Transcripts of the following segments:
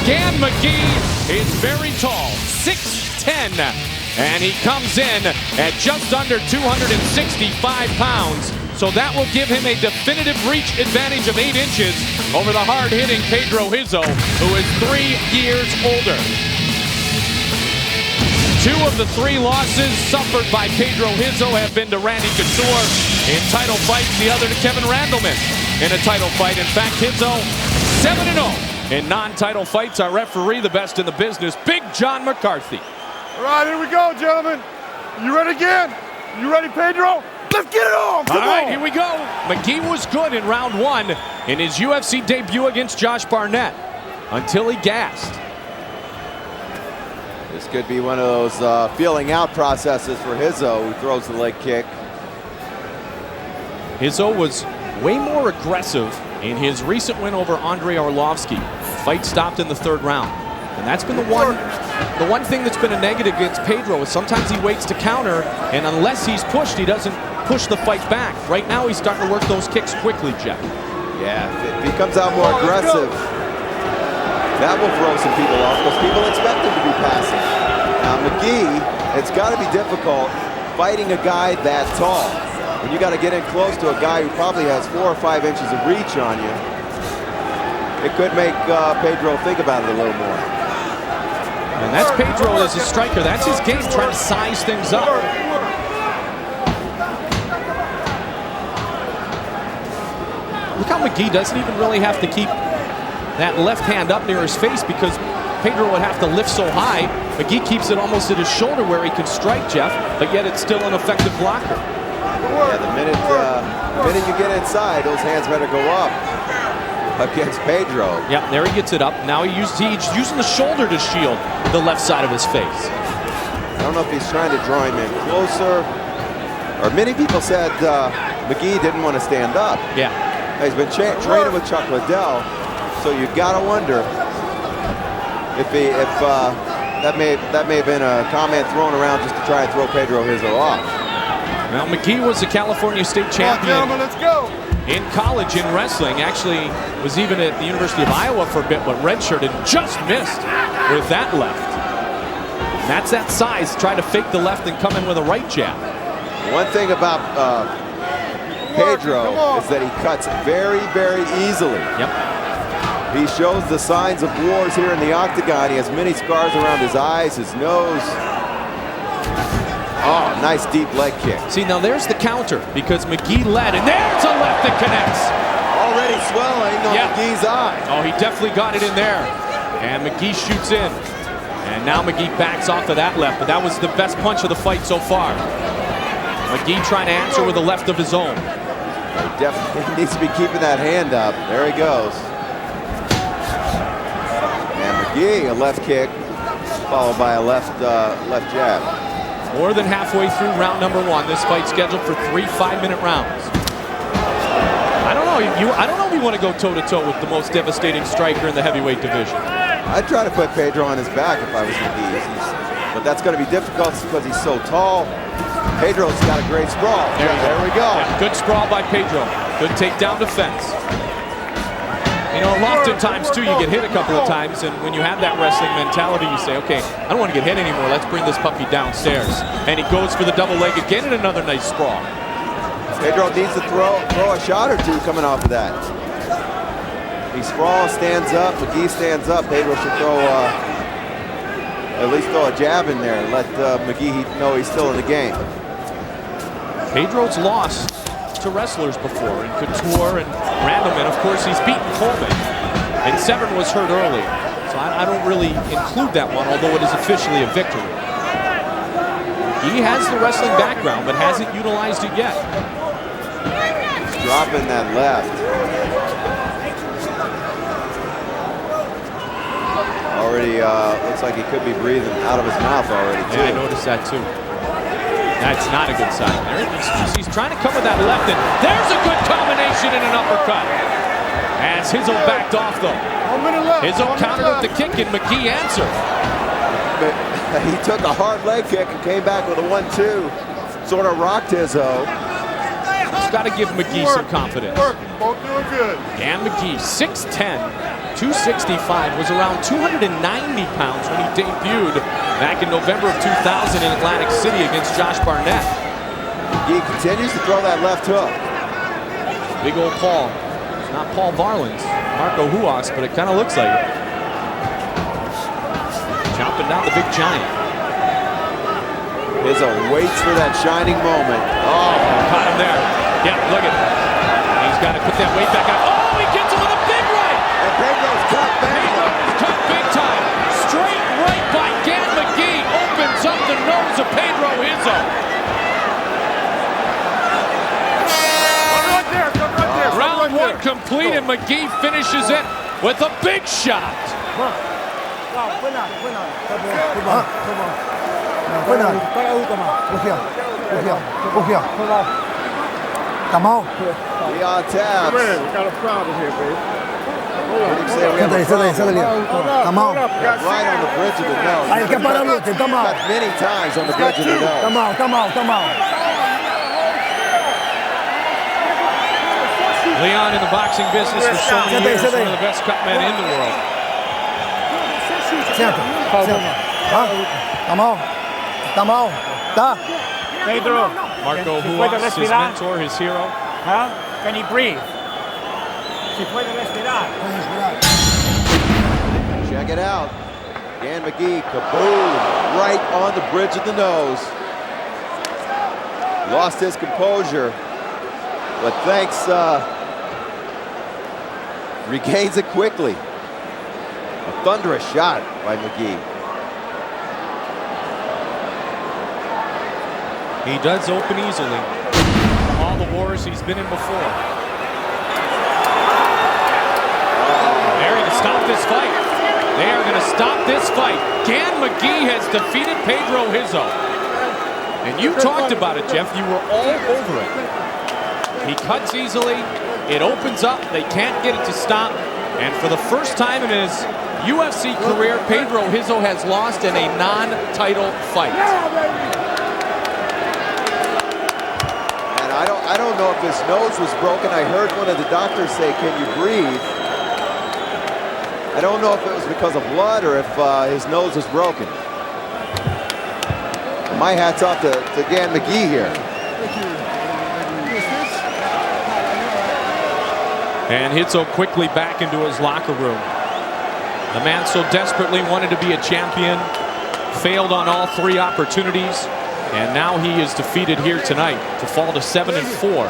Dan Mcgee is very tall, 6'10", and he comes in at just under 265 pounds. So that will give him a definitive reach advantage of 8 inches over the hard-hitting Pedro Rizzo, who is 3 years older. 2 of the 3 losses suffered by Pedro Rizzo have been to Randy Couture in title fights, the other to Kevin Randleman in a title fight. In fact, Rizzo 7-0 in non-title fights. Our referee, the best in the business, Big John McCarthy. All right, here we go, gentlemen. You ready again? You ready, Pedro? Let's get it on! Come All right, on. here we go. Mcgee was good in round 1 in his UFC debut against Josh Barnett until he gassed. This could be one of those feeling out processes for Rizzo, who throws the leg kick. Rizzo was way more aggressive in his recent win over Andrei Arlovsky. Fight stopped in the 3rd round. And that's been the one thing that's been a negative against Pedro is sometimes he waits to counter, and unless he's pushed, he doesn't push the fight back. Right now he's starting to work those kicks quickly, Jeff. Yeah, if he comes out more aggressive, that will throw some people off because people expect him to be passing. Now Mcgee, it's got to be difficult fighting a guy that tall. When you got to get in close to a guy who probably has 4 or 5 inches of reach on you, it could make Pedro think about it a little more. And that's Pedro as a striker. That's his game, trying to size things up. Look how Mcgee doesn't even really have to keep that left hand up near his face because Pedro would have to lift so high. Mcgee keeps it almost at his shoulder where he can strike, Jeff, but yet it's still an effective blocker. Yeah, the minute you get inside, those hands better go up against Pedro. Yeah, there he gets it up. Now he's using the shoulder to shield the left side of his face. I don't know if he's trying to draw him in closer, or many people said Mcgee didn't want to stand up. Yeah. He's been training with Chuck Liddell, so you gotta wonder if that may have been a comment thrown around just to try and throw Pedro Rizzo off. Well, Mcgee was the California state champion. Come on, gentlemen, let's go. In college in wrestling, actually was even at the University of Iowa for a bit, but redshirted and just missed with that left. And that's that size, try to fake the left and come in with a right jab. One thing about Pedro is that he cuts very, very easily. Yep. He shows the signs of wars here in the octagon. He has many scars around his eyes, his nose. Oh, nice deep leg kick. See, now there's the counter because Mcgee led, and there's a left that connects. Already swelling on Mcgee's eye. Oh, he definitely got it in there. And Mcgee shoots in. And now Mcgee backs off of that left, but that was the best punch of the fight so far. Mcgee trying to answer with a left of his own. He definitely needs to be keeping that hand up. There he goes. And Mcgee, a left kick, followed by a left jab. More than halfway through round number 1. This fight scheduled for 3 5-minute rounds. I don't know. I don't know if you want to go toe-to-toe with the most devastating striker in the heavyweight division. I'd try to put Pedro on his back if I was Mcgee. But that's going to be difficult because he's so tall. Pedro's got a great sprawl. There we go. Yeah, good sprawl by Pedro. Good takedown defense. You know, oftentimes, too, you get hit a couple of times, and when you have that wrestling mentality, you say, okay, I don't want to get hit anymore. Let's bring this puppy downstairs. And he goes for the double leg again and another nice sprawl. Pedro needs to throw a shot or two coming off of that. He sprawls, stands up, Mcgee stands up. Pedro should throw, at least throw a jab in there and let Mcgee know he's still in the game. Pedro's lost to wrestlers before, in Couture and Randleman. Of course, he's beaten Coleman, and Severn was hurt early. So I don't really include that one, although it is officially a victory. He has the wrestling background, but hasn't utilized it yet. He's dropping that left. Already looks like he could be breathing out of his mouth already, too. Yeah, I noticed that, too. That's not a good sign. He's trying to cover that left, and there's a good combination and an uppercut. As Rizzo backed off, though. 1 minute left. Rizzo countered with the kick, and Mcgee answered. But he took a hard leg kick and came back with a 1-2. Sort of rocked Rizzo. He's got to give Mcgee some confidence. Both doing good. Dan Mcgee, 6'10", 265, was around 290 pounds when he debuted back in November of 2000 in Atlantic City against Josh Barnett. He continues to throw that left hook. Big old Paul. It's not Paul Varlins, Marco Huas, but it kind of looks like it. Chopping down the big giant. Rizzo waits for that shining moment. Oh, caught him there. Yeah, look at it. He's got to put that weight back on. Oh, he gets him with a big right. And Pedro's cut back. Pedro's cut big time. Straight right by Mcgee. Opens up the nose of Pedro Rizzo. Round one complete, and Mcgee finishes it with a big shot. Come on. We on tabs. We got a problem here, baby. Come on. Right on the bridge of the nose. Cut many times on the bridge of the nose. Come on. Leon in the boxing business for so many years, one of the best cut men in the world. Pedro. Marco Huas, his mentor, his hero. Huh? Can he breathe? Si puede respirar. Check it out. Dan Mcgee, kaboom, right on the bridge of the nose. Lost his composure, but thanks, regains it quickly. A thunderous shot by Mcgee. He does open easily. All the wars he's been in before. They're going to stop this fight. They are going to stop this fight. Dan Mcgee has defeated Pedro Rizzo. And you talked about it, Jeff. You were all over it. He cuts easily. It opens up. They can't get it to stop. And for the first time in his UFC career, Pedro Rizzo has lost in a non-title fight. I don't know if his nose was broken. I heard one of the doctors say, "Can you breathe?" I don't know if it was because of blood or if his nose was broken. My hat's off to Dan Mcgee here. And Rizzo quickly back into his locker room. The man so desperately wanted to be a champion, failed on all three opportunities. And now he is defeated here tonight to fall to 7-4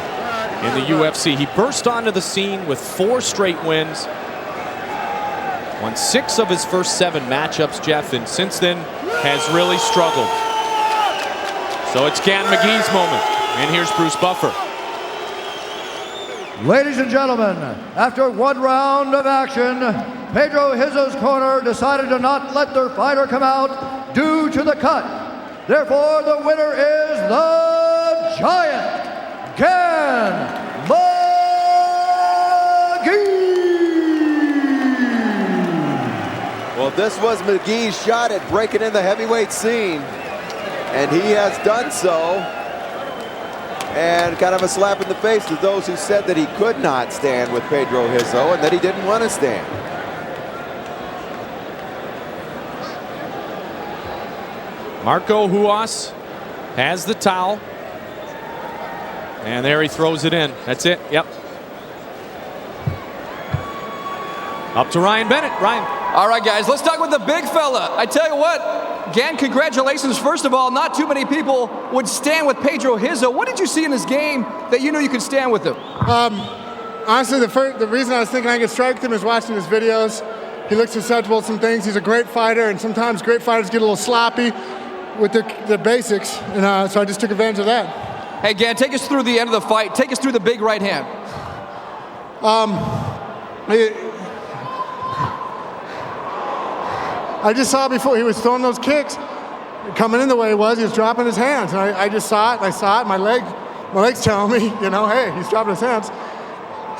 in the UFC. He burst onto the scene with 4 straight wins. Won 6 of his first 7 matchups, Jeff, and since then has really struggled. So it's Dan Mcgee's moment. And here's Bruce Buffer. Ladies and gentlemen, after 1 round of action, Pedro Rizzo's corner decided to not let their fighter come out due to the cut. Therefore, the winner is the Giant, Dan Mcgee. Well, this was Mcgee's shot at breaking in the heavyweight scene, and he has done so. And kind of a slap in the face to those who said that he could not stand with Pedro Rizzo and that he didn't want to stand. Marco Huas has the towel. And there he throws it in. That's it. Yep. Up to Ryan Bennett. Ryan. All right, guys, let's talk with the big fella. I tell you what, Gan, congratulations. First of all, not too many people would stand with Pedro Rizzo. What did you see in his game that you knew you could stand with him? Honestly, the reason I was thinking I could strike him is watching his videos. He looks susceptible to some things. He's a great fighter, and sometimes great fighters get a little sloppy with the basics, and so I just took advantage of that. Hey, Gan, take us through the end of the fight. Take us through the big right hand. I just saw before he was throwing those kicks, coming in the way he was dropping his hands. And I just saw it, and I saw it. My leg's telling me, hey, he's dropping his hands.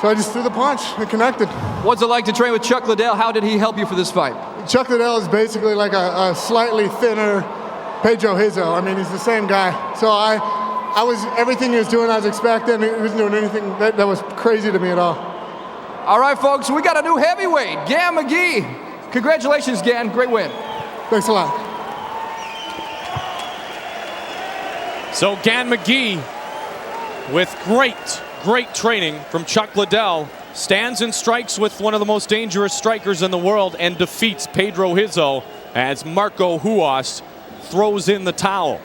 So I just threw the punch and connected. What's it like to train with Chuck Liddell? How did he help you for this fight? Chuck Liddell is basically like a slightly thinner Pedro Rizzo. I mean, he's the same guy. So everything he was doing I was expecting. He wasn't doing anything that was crazy to me at all. All right, folks, we got a new heavyweight, Gan Mcgee. Congratulations, Gan. Great win. Thanks a lot. So Gan Mcgee, with great training from Chuck Liddell, stands and strikes with one of the most dangerous strikers in the world and defeats Pedro Rizzo as Marco Huas throws in the towel.